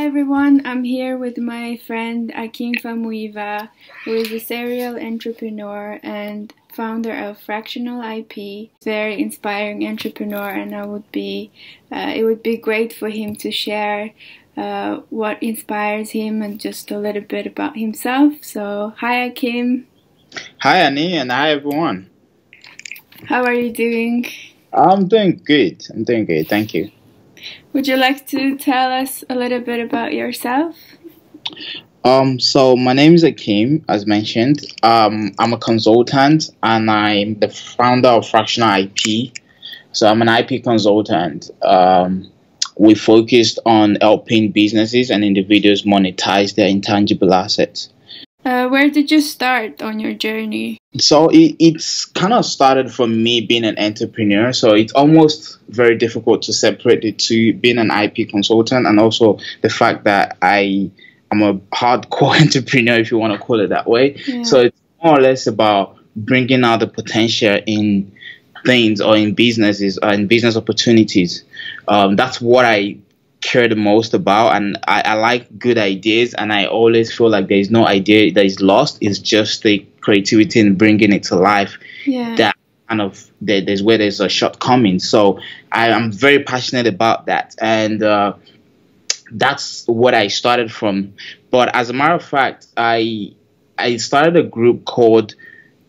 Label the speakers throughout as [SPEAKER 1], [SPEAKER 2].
[SPEAKER 1] Hi everyone, I'm here with my friend Akeem Famuyiwa, who is a serial entrepreneur and founder of Fractional IP. Very inspiring entrepreneur, and it would be great for him to share what inspires him and just a little bit about himself. So, hi Akeem.
[SPEAKER 2] Hi Annie, and hi everyone.
[SPEAKER 1] How are you doing?
[SPEAKER 2] I'm doing good. Thank you.
[SPEAKER 1] Would you like to tell us a little bit about yourself?
[SPEAKER 2] So my name is Akeem, as mentioned. I'm a consultant and I'm the founder of Fractional IP. So I'm an IP consultant. We focused on helping businesses and individuals monetize their intangible assets.
[SPEAKER 1] Where did you start on your journey?
[SPEAKER 2] So it's kind of started from me being an entrepreneur. So it's almost very difficult to separate the two, being an IP consultant and also the fact that I'm a hardcore entrepreneur, if you want to call it that way.
[SPEAKER 1] Yeah.
[SPEAKER 2] So it's more or less about bringing out the potential in things or in businesses or in business opportunities. That's what I care the most about, and I like good ideas, and I always feel like there's no idea that is lost. It's just the creativity and bringing it to life.
[SPEAKER 1] Yeah.
[SPEAKER 2] That kind of there's where there's a shortcoming. So I am very passionate about that, and that's what I started from. But as a matter of fact, I started a group called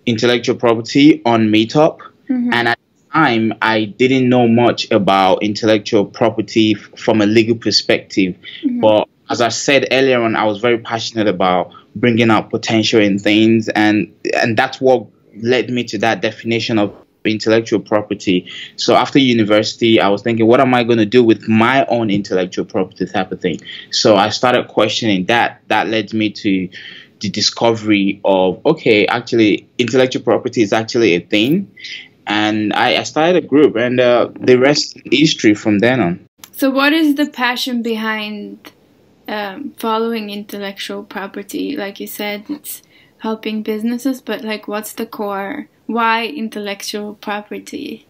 [SPEAKER 2] Intellectual Property on Meetup, and at the time I didn't know much about intellectual property from a legal perspective. But as I said earlier on, I was very passionate about bringing out potential in things, and that's what led me to that definition of intellectual property. So after university, I was thinking, what am I going to do with my own intellectual property type of thing? So I started questioning that. That led me to the discovery of, okay, actually, intellectual property is actually a thing. And I started a group, and the rest is history from then on.
[SPEAKER 1] So what is the passion behind following intellectual property? Like you said, it's helping businesses, but like what's the core? Why intellectual property?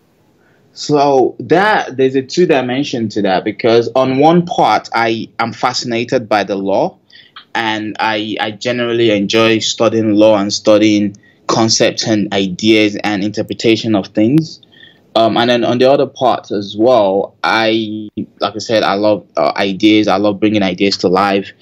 [SPEAKER 2] So that there's a two dimension to that, because on one part I am fascinated by the law, and I generally enjoy studying law and studying concepts and ideas and interpretation of things. And then on the other part as well, like I said, I love ideas. I love bringing ideas to life.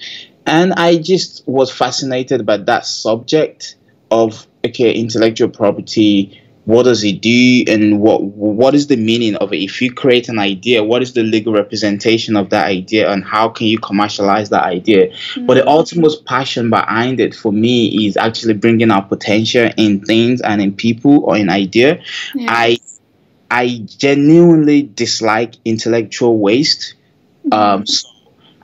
[SPEAKER 2] And I just was fascinated by that subject of, okay, intellectual property. What does it do, and what is the meaning of it? If you create an idea, what is the legal representation of that idea, and how can you commercialize that idea? But the ultimate passion behind it for me is actually bringing out potential in things and in people or in idea.
[SPEAKER 1] Yeah.
[SPEAKER 2] I genuinely dislike intellectual waste. So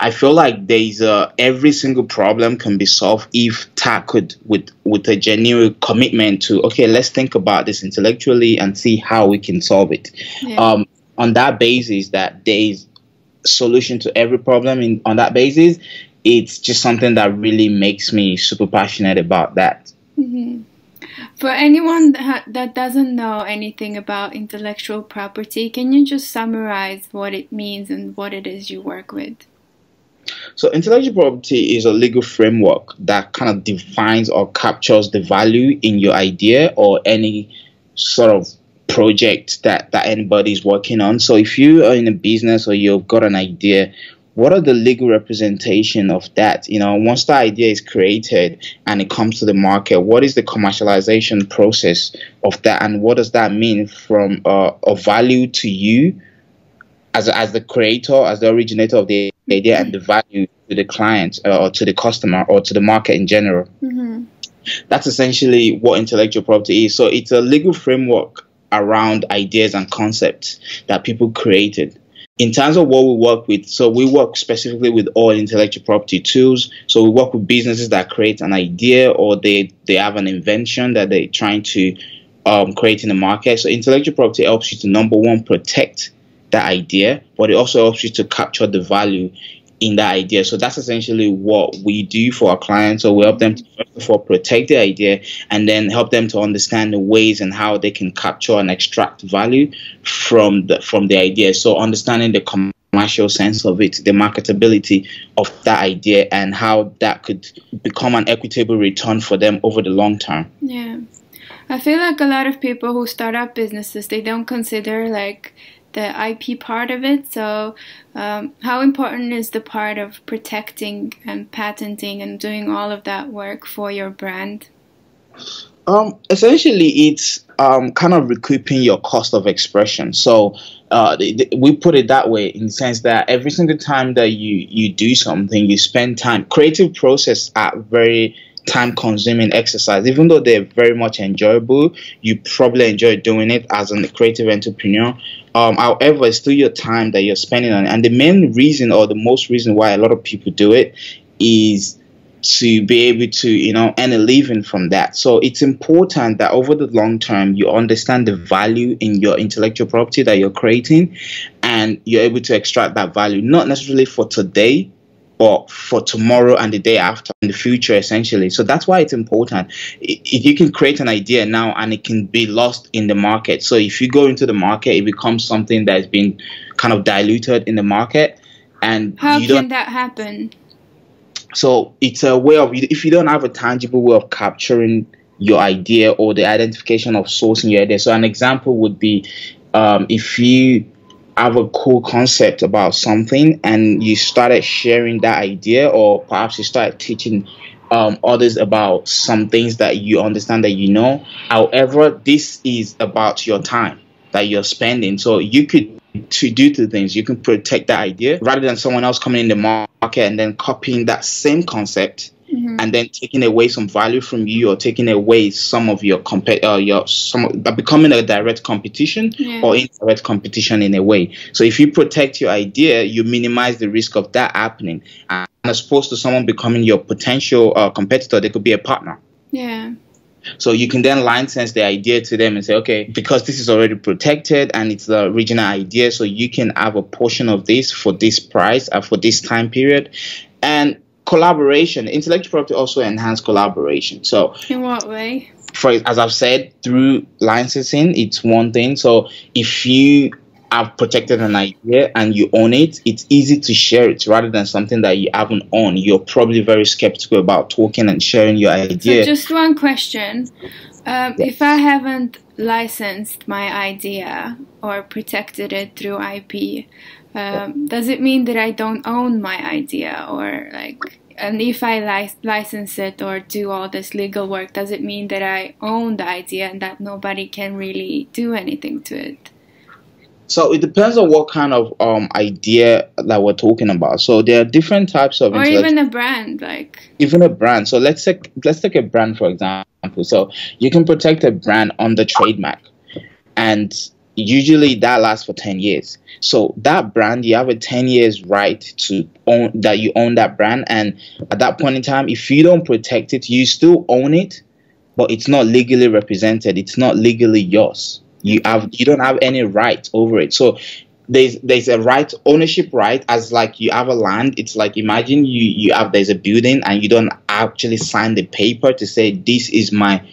[SPEAKER 2] I feel like there's every single problem can be solved if tackled with a genuine commitment to, okay, let's think about this intellectually and see how we can solve it.
[SPEAKER 1] Yeah.
[SPEAKER 2] On that basis, that there is solution to every problem. On that basis, it's just something that really makes me super passionate about that.
[SPEAKER 1] For anyone that doesn't know anything about intellectual property, can you just summarize what it means and what it is you work with?
[SPEAKER 2] So intellectual property is a legal framework that kind of defines or captures the value in your idea or any sort of project that anybody is working on. So if you are in a business or you've got an idea, what are the legal representation of that? Once the idea is created and it comes to the market, what is the commercialization process of that, and what does that mean from a value to you as the creator, as the originator of the idea, and the value to the client or to the customer or to the market in general? That's essentially what intellectual property is. So it's a legal framework around ideas and concepts that people created. In terms of what we work with, so we work specifically with all intellectual property tools. So we work with businesses that create an idea, or they have an invention that they're trying to create in the market. So intellectual property helps you to, number one, protect that idea, but it also helps you to capture the value in that idea. So that's essentially what we do for our clients. So we help them to, first of all, protect the idea, and then help them to understand the ways and how they can capture and extract value from the idea. So understanding the commercial sense of it, the marketability of that idea, and how that could become an equitable return for them over the long term.
[SPEAKER 1] Yeah. I feel like a lot of people who start up businesses, they don't consider like the IP part of it. So how important is the part of protecting and patenting and doing all of that work for your brand?
[SPEAKER 2] Essentially, it's kind of recouping your cost of expression. So we put it that way, in the sense that every single time that you do something, you spend time. Creative process are very time-consuming exercise. Even though they're very much enjoyable, you probably enjoy doing it as a creative entrepreneur. However, it's still your time that you're spending on it. And the main reason, or the most reason why a lot of people do it, is to be able to, earn a living from that. So it's important that over the long term, you understand the value in your intellectual property that you're creating, and you're able to extract that value, not necessarily for today, but for tomorrow and the day after, in the future, essentially. So that's why it's important. If you can create an idea now and it can be lost in the market. So if you go into the market, it becomes something that has been kind of diluted in the market. And
[SPEAKER 1] how can that happen?
[SPEAKER 2] So it's a way of, if you don't have a tangible way of capturing your idea or the identification of sourcing your idea. So an example would be if you have a cool concept about something and you started sharing that idea, or perhaps you started teaching others about some things that you understand, that you know. However, this is about your time that you're spending. So you could do two things. You can protect that idea rather than someone else coming in the market and then copying that same concept, and then taking away some value from you, or taking away some of your becoming a direct competition, or indirect competition in a way. So if you protect your idea, you minimize the risk of that happening. And as opposed to someone becoming your potential competitor, they could be a partner.
[SPEAKER 1] Yeah.
[SPEAKER 2] So you can then license the idea to them and say, okay, because this is already protected and it's the original idea, so you can have a portion of this for this price and for this time period. And collaboration, intellectual property also enhance collaboration. So
[SPEAKER 1] in what way?
[SPEAKER 2] As I've said, through licensing, it's one thing. So if you have protected an idea and you own it, it's easy to share it rather than something that you haven't owned. You're probably very skeptical about talking and sharing your idea.
[SPEAKER 1] So just one question. If I haven't licensed my idea or protected it through IP, does it mean that I don't own my idea? Or and if I license it or do all this legal work, does it mean that I own the idea and that nobody can really do anything to it?
[SPEAKER 2] So it depends on what kind of idea that we're talking about. So there are different types of,
[SPEAKER 1] or even a brand,
[SPEAKER 2] even a brand. So let's take a brand, for example. So you can protect a brand on the trademark, and usually that lasts for 10 years. So that brand, you have a 10 years right to own that. You own that brand, and at that point in time, if you don't protect it, you still own it, but it's not legally represented. It's not legally yours. You don't have any right over it. So there's a right, ownership right, as like you have a land. It's like, imagine there's a building and you don't actually sign the paper to say this is my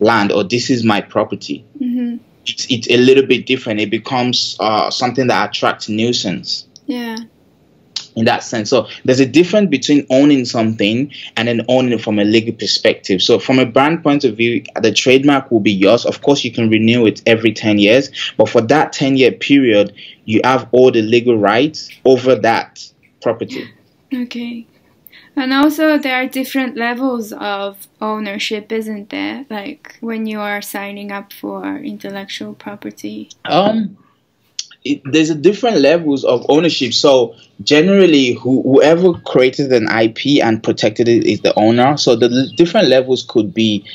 [SPEAKER 2] land or this is my property. It's a little bit different. It becomes something that attracts nuisance.
[SPEAKER 1] Yeah.
[SPEAKER 2] In that sense. So there's a difference between owning something and then owning it from a legal perspective. So from a brand point of view, the trademark will be yours. Of course, you can renew it every 10 years. But for that 10-year period, you have all the legal rights over that property.
[SPEAKER 1] Okay. And also there are different levels of ownership, isn't there? Like when you are signing up for intellectual property.
[SPEAKER 2] There's a different levels of ownership. So generally, whoever created an IP and protected it is the owner. So the different levels could be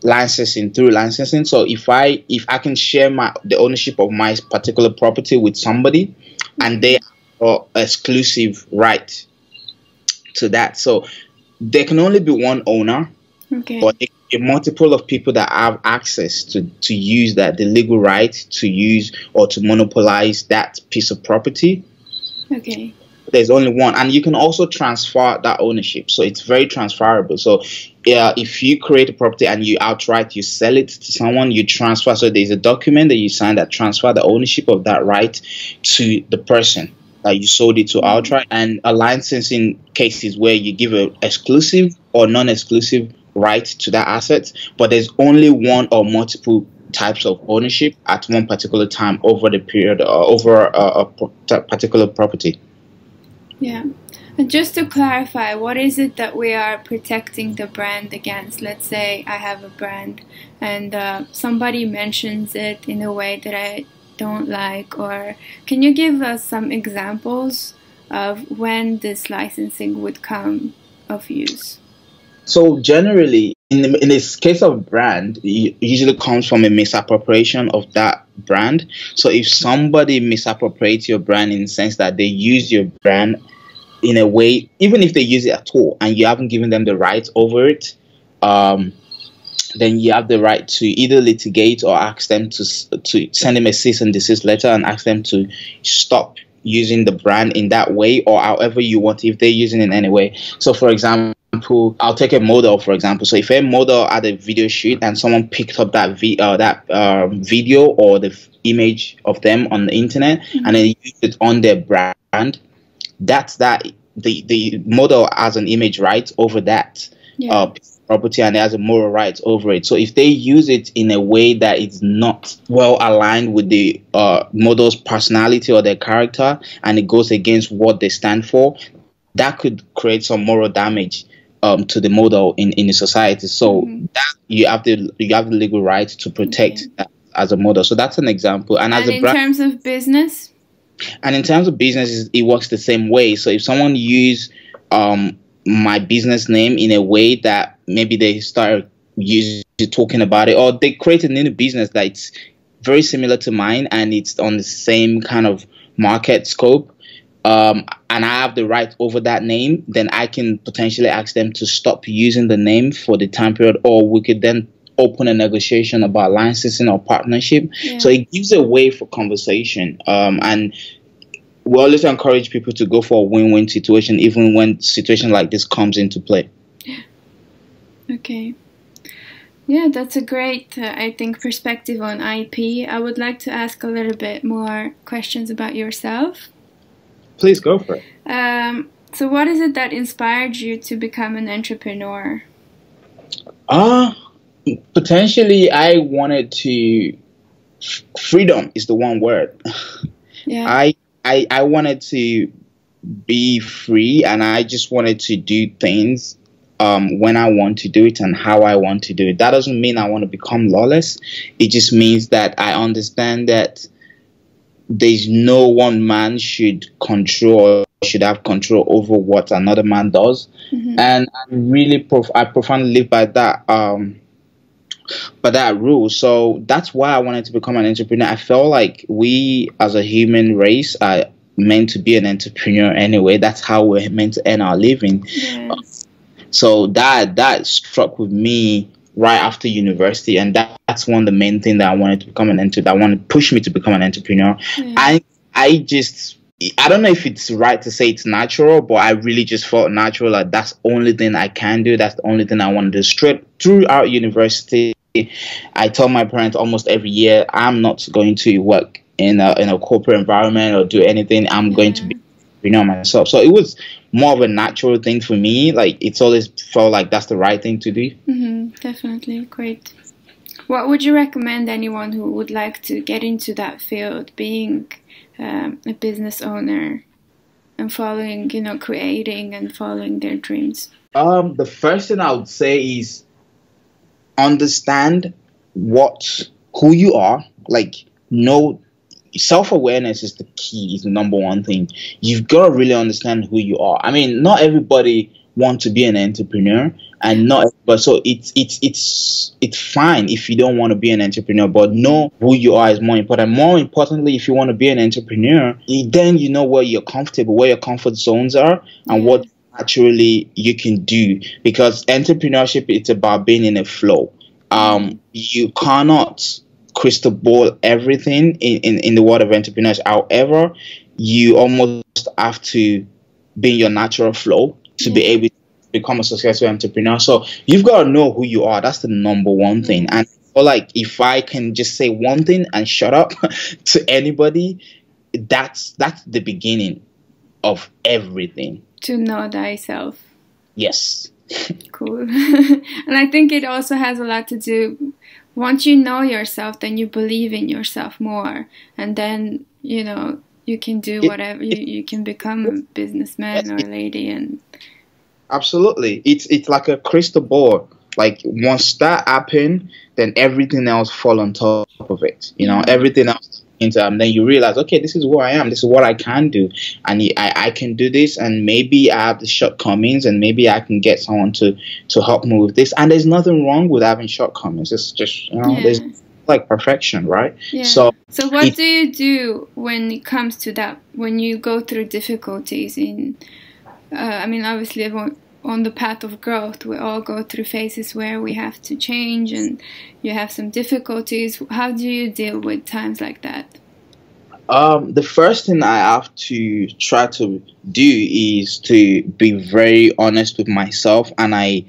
[SPEAKER 2] through licensing. So if I can share the ownership of my particular property with somebody, and they have exclusive right to that. So there can only be one owner.
[SPEAKER 1] Okay.
[SPEAKER 2] But it can be multiple of people that have access to use that, the legal right to use or to monopolize that piece of property.
[SPEAKER 1] Okay.
[SPEAKER 2] There's only one, and you can also transfer that ownership. So it's very transferable. So if you create a property and you sell it to someone, you transfer. So there's a document that you sign that transfer the ownership of that right to the person that you sold it to outright, and a licensing case is where you give a exclusive or non-exclusive right to that asset, but there's only one or multiple types of ownership at one particular time over the period, over a particular property.
[SPEAKER 1] Yeah. And just to clarify, what is it that we are protecting the brand against? Let's say I have a brand and somebody mentions it in a way that I don't like, or can you give us some examples of when this licensing would come of use?
[SPEAKER 2] So generally, in this case of brand, it usually comes from a misappropriation of that brand. So if somebody misappropriates your brand in the sense that they use your brand in a way, even if they use it at all, and you haven't given them the right over it, then you have the right to either litigate or ask them to send them a cease and desist letter and ask them to stop using the brand in that way, or however you want, if they're using it in any way. So for example, I'll take a model, for example. So if a model had a video shoot and someone picked up that video or the image of them on the internet, and then used it on their brand, the model has an image right over that property, and it has a moral right over it. So if they use it in a way that is not well aligned with the model's personality or their character, and it goes against what they stand for, that could create some moral damage to the model in the society. So that you have the legal right to protect that as a model. So that's an example. And as a brand,
[SPEAKER 1] terms of business.
[SPEAKER 2] And in terms of business, it works the same way. So if someone use my business name in a way that maybe they start talking about it, or they create a new business that's very similar to mine and it's on the same kind of market scope, and I have the right over that name, then I can potentially ask them to stop using the name for the time period, or we could then open a negotiation about licensing or partnership. So it gives a way for conversation, and we always encourage people to go for a win-win situation, even when situation like this comes into play.
[SPEAKER 1] Okay. Yeah, that's a great, I think, perspective on IP. I would like to ask a little bit more questions about yourself.
[SPEAKER 2] Please go for it.
[SPEAKER 1] So what is it that inspired you to become an entrepreneur?
[SPEAKER 2] Potentially, I wanted to... Freedom is the one word.
[SPEAKER 1] Yeah.
[SPEAKER 2] I wanted to be free, and I just wanted to do things when I want to do it and how I want to do it. That doesn't mean I want to become lawless. It just means that I understand that there's no one man should have control over what another man does. And I really I profoundly live by that rule. So that's why I wanted to become an entrepreneur. I felt like we as a human race are meant to be an entrepreneur anyway. That's how we're meant to earn our living. So that struck with me right after university, and that's one of the main things that I wanted to become that wanted to push me to become an entrepreneur. I don't know if it's right to say it's natural, but I really just felt natural, like that's the only thing I can do. That's the only thing I want to do. Straight throughout university, I tell my parents almost every year, I'm not going to work in a corporate environment or do anything. I'm going to be myself. So it was more of a natural thing for me. Like, it's always felt like that's the right thing to do.
[SPEAKER 1] Definitely. Great. What would you recommend anyone who would like to get into that field, being a business owner and following, creating and following their dreams?
[SPEAKER 2] The first thing I would say is understand who you are. Like, know self-awareness is the key, is the number one thing. You've got to really understand who you are. I mean, not everybody wants to be an entrepreneur, and so it's fine if you don't want to be an entrepreneur, but know who you are is more important. More importantly, if you want to be an entrepreneur, then you know where you're comfortable, where your comfort zones are, and what naturally you can do, because entrepreneurship, it's about being in a flow. You cannot crystal ball everything in the world of entrepreneurs. However, you almost have to be in your natural flow to be able to become a successful entrepreneur. So you've got to know who you are. That's the number one thing. And I feel like if I can just say one thing and shut up to anybody, that's the beginning. of everything.
[SPEAKER 1] To know thyself.
[SPEAKER 2] Yes.
[SPEAKER 1] Cool. And I think it also has a lot to do, once you know yourself, then you believe in yourself more, and then you can do whatever, you can become a businessman or a lady. And
[SPEAKER 2] absolutely, it's like a crystal ball. Like once that happen, then everything else fall on top of it. Everything else into, and then you realize, okay, this is who I am. This is what I can do, and I can do this. And maybe I have the shortcomings, and maybe I can get someone to help me with this. And there's nothing wrong with having shortcomings. It's just there's like perfection, right?
[SPEAKER 1] Yeah. So what do you do when it comes to that? When you go through difficulties in, I mean, obviously on the path of growth, we all go through phases where we have to change and you have some difficulties. How do you deal with times like that?
[SPEAKER 2] The first thing I have to try to do is to be very honest with myself, and I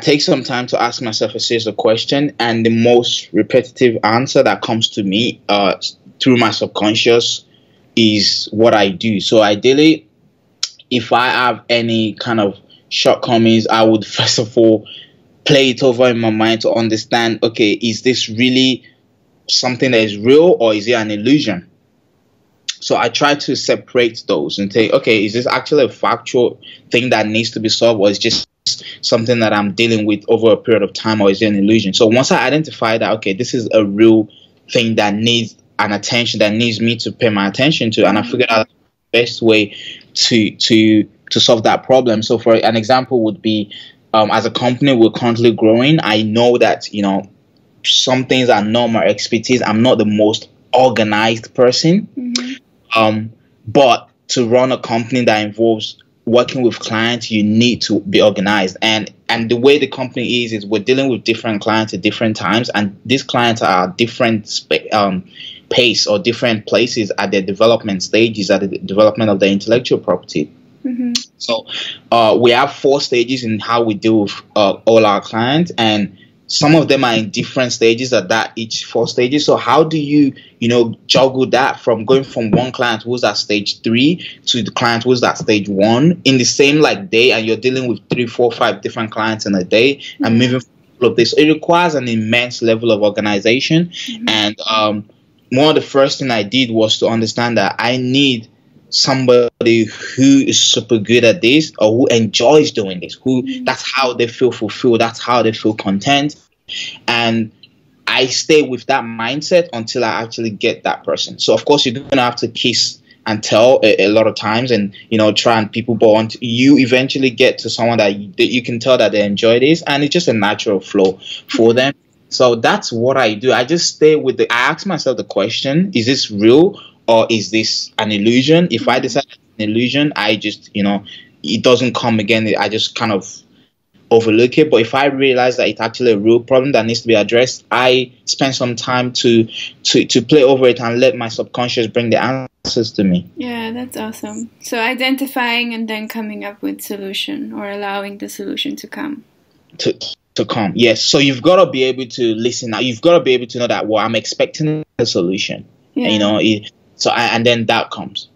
[SPEAKER 2] take some time to ask myself a series of questions, and the most repetitive answer that comes to me through my subconscious is what I do. So ideally, if I have any kind of shortcomings, I would first of all play it over in my mind to understand, okay, is this really something that is real, or is it an illusion? So I try to separate those and say, okay, is this actually a factual thing that needs to be solved, or is just something that I'm dealing with over a period of time, or is it an illusion? So once I identify that, okay, this is a real thing that needs an attention, that needs me to pay my attention to, and I figured out the best way to solve that problem. So for an example would be, as a company, we're currently growing. I know that some things are not my expertise. I'm not the most organized person. But to run a company that involves working with clients, you need to be organized. And the way the company is we're dealing with different clients at different times, and these clients are different pace or different places at their development stages, at the development of the intellectual property. So we have 4 stages in how we deal with all our clients, and some of them are in different stages at that each 4 stages. So how do you juggle that from going from one client who's at stage 3 to the client who's at stage 1 in the same day, and you're dealing with 3, 4, 5 different clients in a day, and moving all of this? It requires an immense level of organization. And one of the first thing I did was to understand that I need somebody who is super good at this, or who enjoys doing this, that's how they feel fulfilled, that's how they feel content. And I stay with that mindset until I actually get that person. So of course you're gonna have to kiss and tell a lot of times, and try and people, but until you eventually get to someone that you can tell that they enjoy this, and it's just a natural flow for them. So that's what I do. I just stay with I ask myself the question, is this real, or is this an illusion? If I decide it's an illusion, I just, it doesn't come again. I just kind of overlook it. But if I realize that it's actually a real problem that needs to be addressed, I spend some time to play over it and let my subconscious bring the answers to me.
[SPEAKER 1] Yeah, that's awesome. So identifying and then coming up with solution, or allowing the solution to come.
[SPEAKER 2] To come, yes. So you've got to be able to listen. Now you've got to be able to know that, well, I'm expecting a solution.
[SPEAKER 1] Yeah.
[SPEAKER 2] And then that comes.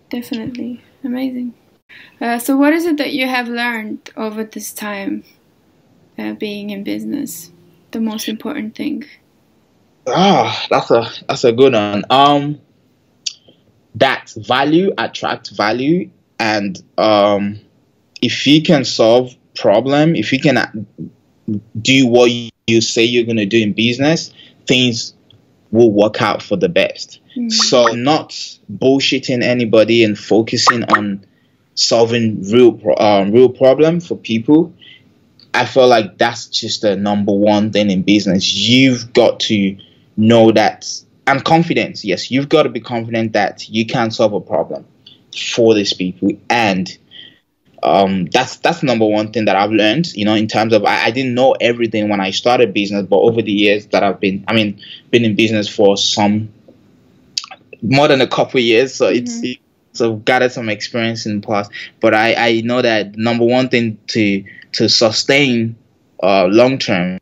[SPEAKER 1] Definitely. Amazing. So what is it that you have learned over this time being in business? The most important thing?
[SPEAKER 2] That's a good one. That value attracts value, and if you can solve problem, if you can do what you say you're going to do in business, things will work out for the best. So not bullshitting anybody and focusing on solving real problem for people. I feel like that's just the number one thing in business. You've got to know that, and confidence. Yes, you've got to be confident that you can solve a problem for these people, and that's the number one thing that I've learned. In terms of, I didn't know everything when I started business, but over the years that I've been in business for more than a couple of years, so so I've gathered some experience in the past. But I know that number one thing to sustain long term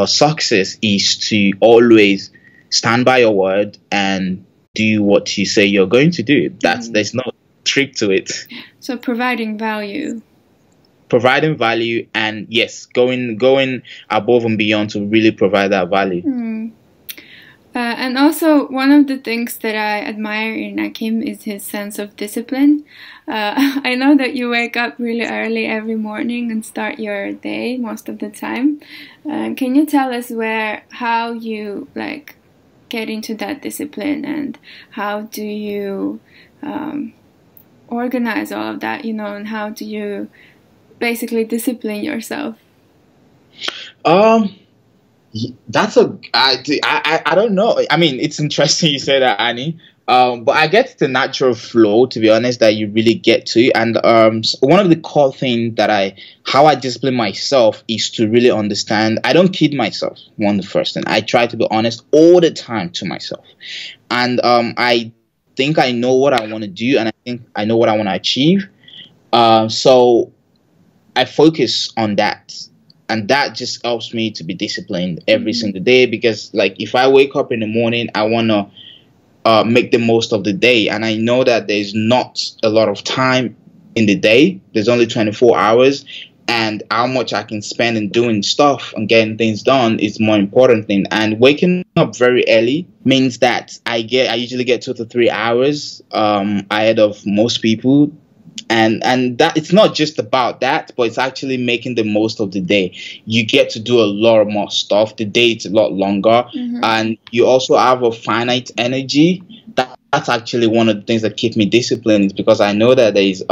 [SPEAKER 2] success is to always stand by your word and do what you say you're going to do. There's no trick to it.
[SPEAKER 1] So providing value.
[SPEAKER 2] Providing value, and yes, going above and beyond to really provide that value.
[SPEAKER 1] And also, one of the things that I admire in Akeem is his sense of discipline. I know that you wake up really early every morning and start your day most of the time. Can you tell us how you get into that discipline, and how do you organize all of that, and how do you basically discipline yourself?
[SPEAKER 2] That's I don't know. I mean, it's interesting you say that, Annie. But I get the natural flow, to be honest, that you really get to. And one of the core things how I discipline myself is to really understand. I don't kid myself. The first thing, I try to be honest all the time to myself. And I think I know what I want to do, and I think I know what I want to achieve. So I focus on that, and that just helps me to be disciplined every single day, because if I wake up in the morning, I want to make the most of the day, and I know that there's not a lot of time in the day. There's only 24 hours, and how much I can spend in doing stuff and getting things done is more important thing. And waking up very early means that I usually get 2 to 3 hours ahead of most people. And that it's not just about that, but it's actually making the most of the day. You get to do a lot more stuff. The day is a lot longer, and you also have a finite energy. That's actually one of the things that keep me disciplined, is because I know that there is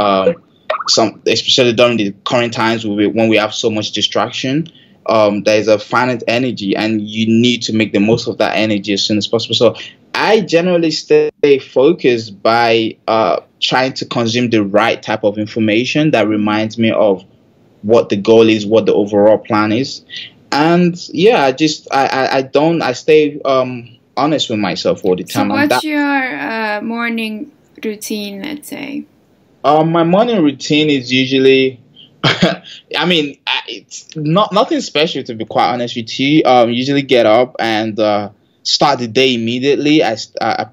[SPEAKER 2] especially during the current times when we have so much distraction, there is a finite energy, and you need to make the most of that energy as soon as possible. So I generally stay focused by trying to consume the right type of information that reminds me of what the goal is, what the overall plan is. And yeah, I stay honest with myself all the time.
[SPEAKER 1] So what's your morning routine, let's say?
[SPEAKER 2] My morning routine is usually I mean, it's nothing special, to be quite honest with you. Usually get up and start the day immediately. I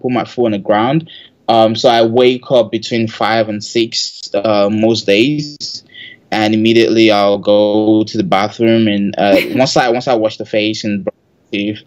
[SPEAKER 2] put my foot on the ground. So I wake up between 5 and 6 most days, and immediately I'll go to the bathroom, and once I wash the face and brush the teeth,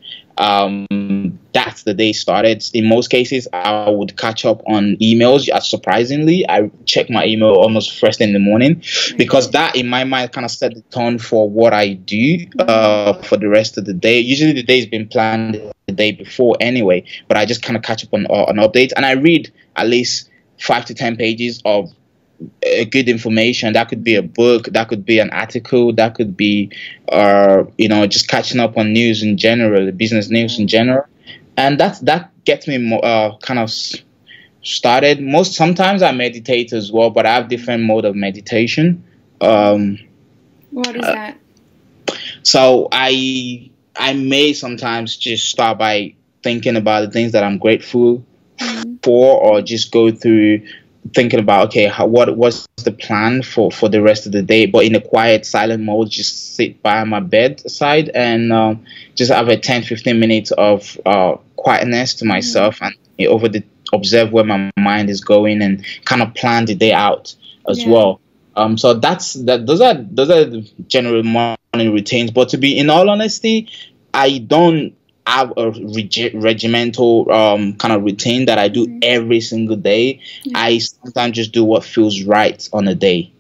[SPEAKER 2] that's the day started. In most cases, I would catch up on emails. Surprisingly, I check my email almost first in the morning, because that in my mind kind of set the tone for what I do for the rest of the day. Usually the day's been planned the day before anyway, but I just kind of catch up on updates, and I read at least 5 to 10 pages of good information. That could be a book, that could be an article, that could be just catching up on news in general, the business news in general. And that gets me more kind of started. Sometimes I meditate as well, but I have different mode of meditation.
[SPEAKER 1] What is that?
[SPEAKER 2] So I may sometimes just start by thinking about the things that I'm grateful for, or just go through thinking about, okay, what's the plan for the rest of the day, but in a quiet, silent mode. Just sit by my bedside and just have a 10-15 minutes of quietness to myself, and observe where my mind is going, and kind of plan the day out as well. So those are the general morning routines. But to be in all honesty, I don't have a regimental kind of routine that I do every single day. I sometimes just do what feels right on a day.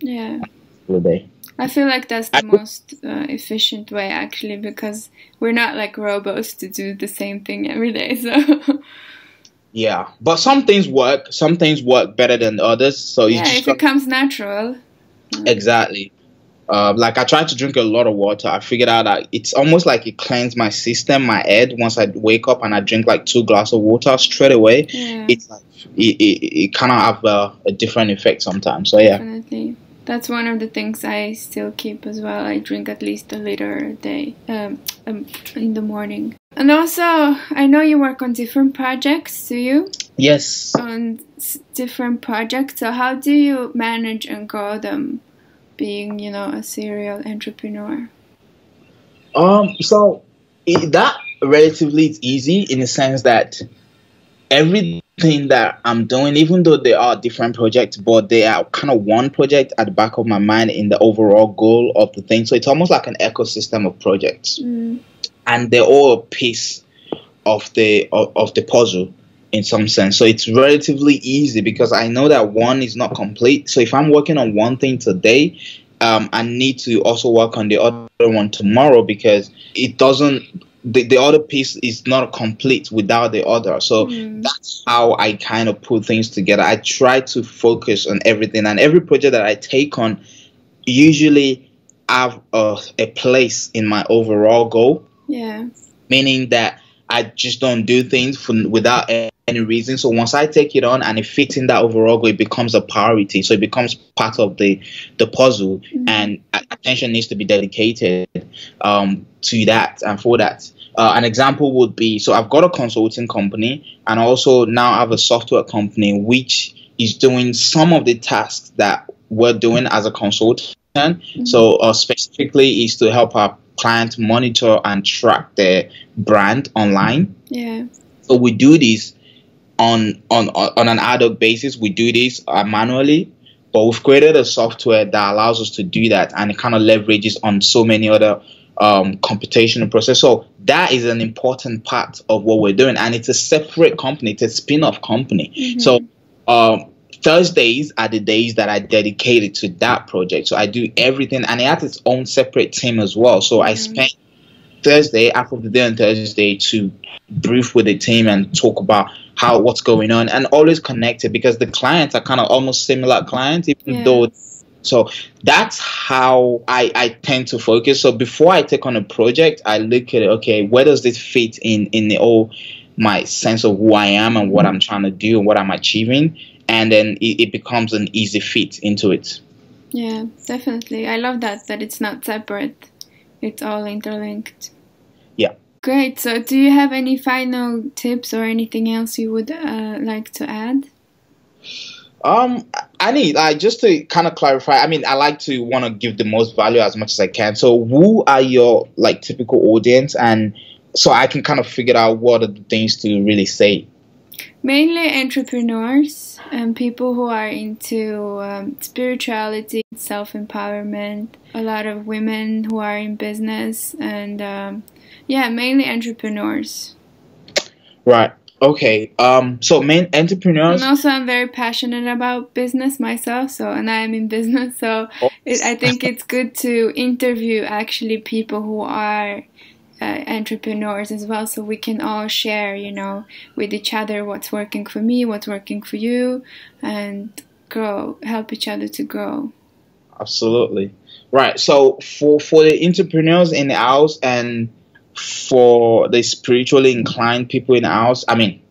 [SPEAKER 2] I
[SPEAKER 1] feel like that's the most efficient way, actually, because we're not like robots to do the same thing every day. So
[SPEAKER 2] yeah, but some things work better than others. So
[SPEAKER 1] if it comes natural.
[SPEAKER 2] Exactly. Like I try to drink a lot of water. I figured out that it's almost like it cleans my system, my head. Once I wake up and I drink like 2 glasses of water straight away, it's like it kind of have a different effect sometimes. So yeah,
[SPEAKER 1] definitely. That's one of the things I still keep as well. I drink at least 1 liter a day in the morning. And also, I know you work on different projects, do you?
[SPEAKER 2] Yes.
[SPEAKER 1] On different projects. So how do you manage and grow them, being, a serial entrepreneur?
[SPEAKER 2] So that relatively is easy, in the sense that every thing that I'm doing, even though they are different projects, but they are kind of one project at the back of my mind in the overall goal of the thing. So it's almost like an ecosystem of projects, and they're all a piece of the puzzle in some sense. So it's relatively easy because I know that one is not complete. So if I'm working on one thing today, I need to also work on the other one tomorrow because it doesn't. The other piece is not complete without the other. So that's how I kind of put things together. I try to focus on everything, and every project that I take on usually have a place in my overall goal.
[SPEAKER 1] Yeah.
[SPEAKER 2] Meaning that I just don't do things without any reason. So once I take it on and it fits in that overall goal, it becomes a priority. So it becomes part of the puzzle, and attention needs to be dedicated to that and for that. An example would be, so I've got a consulting company and also now I have a software company which is doing some of the tasks that we're doing as a consultant. So specifically is to help our client monitor and track their brand online.
[SPEAKER 1] Yeah.
[SPEAKER 2] So we do this on an ad hoc basis. We do this manually, but we've created a software that allows us to do that, and it kind of leverages on so many other computational process. So that is an important part of what we're doing, and it's a separate company. It's a spin-off company. So Thursdays are the days that I dedicated to that project. So I do everything, and it has its own separate team as well. So I spend Thursday, after the day on Thursday, to brief with the team and talk about what's going on, and always connected because the clients are kind of almost similar clients, even though. So that's how I tend to focus. So before I take on a project, I look at it, okay, where does this fit in the whole my sense of who I am and what I'm trying to do and what I'm achieving, and then it becomes an easy fit into it.
[SPEAKER 1] Yeah, definitely. I love that it's not separate. It's all interlinked.
[SPEAKER 2] Yeah.
[SPEAKER 1] Great. So do you have any final tips or anything else you would like to add?
[SPEAKER 2] Just to kind of clarify, I mean, I like to want to give the most value as much as I can. So who are your like typical audience, and so I can kind of figure out what are the things to really say?
[SPEAKER 1] Mainly entrepreneurs and people who are into spirituality, self-empowerment, a lot of women who are in business, and mainly entrepreneurs. Right.
[SPEAKER 2] Okay. So main entrepreneurs.
[SPEAKER 1] And also, I'm very passionate about business myself. And I am in business. So I think it's good to interview actually people who are entrepreneurs as well, so we can all share, with each other what's working for me, what's working for you, and help each other to grow.
[SPEAKER 2] Absolutely. Right. So for the entrepreneurs in the house and for the spiritually inclined people in the house, I mean,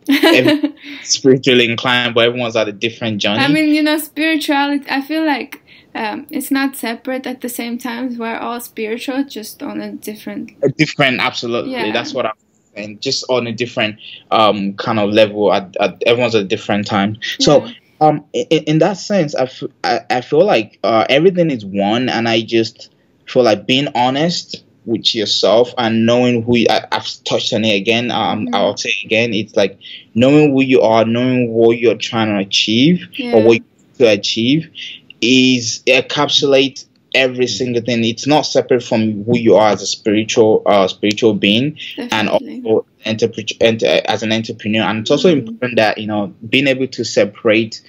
[SPEAKER 2] spiritually inclined, but everyone's at a different journey.
[SPEAKER 1] I mean, spirituality, I feel like it's not separate at the same time. We're all spiritual, just on a different...
[SPEAKER 2] Absolutely. Yeah. That's what I'm saying. Just on a different kind of level. Everyone's at a different time. So in that sense, I feel like everything is one, and I just feel like being honest with yourself and knowing who I've touched on it again. I'll say it again. It's like knowing who you are, knowing what you're trying to achieve or what you want to achieve encapsulates every single thing. It's not separate from who you are as a spiritual being. Definitely. And also as an entrepreneur. And it's also important that being able to separate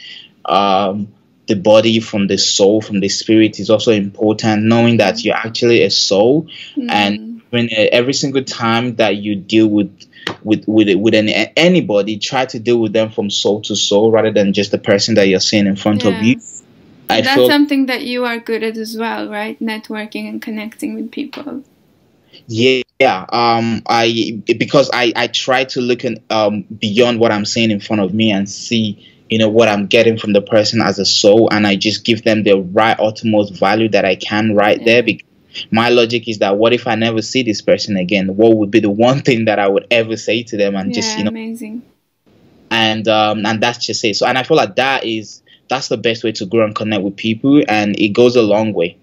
[SPEAKER 2] the body from the soul, from the spirit, is also important. Knowing that you're actually a soul, and when every single time that you deal with anybody, try to deal with them from soul to soul rather than just the person that you're seeing in front of you.
[SPEAKER 1] That's something that you are good at as well, right? Networking and connecting with people.
[SPEAKER 2] Yeah. Because I try to look beyond what I'm seeing in front of me and see what I'm getting from the person as a soul, and I just give them the right utmost value that I can there. Because my logic is that what if I never see this person again? What would be the one thing that I would ever say to them? And just
[SPEAKER 1] amazing.
[SPEAKER 2] And that's just it. So, and I feel like that's the best way to grow and connect with people, and it goes a long way.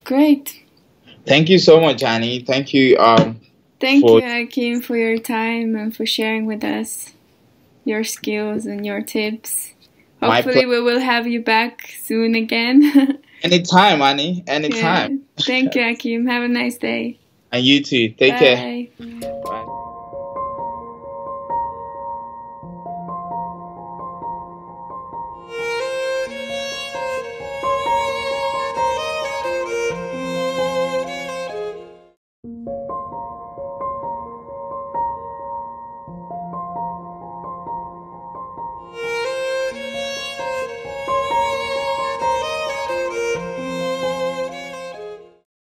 [SPEAKER 1] Great.
[SPEAKER 2] Thank you so much, Annie. Thank you.
[SPEAKER 1] Thank you, Akeem, for your time and for sharing with us. your skills and your tips.
[SPEAKER 2] My
[SPEAKER 1] Hopefully we will have you back soon again.
[SPEAKER 2] Anytime, Annie. Anytime.
[SPEAKER 1] Yeah. Thank you, Akeem. Have a nice day.
[SPEAKER 2] And you too. Take care.
[SPEAKER 1] Bye.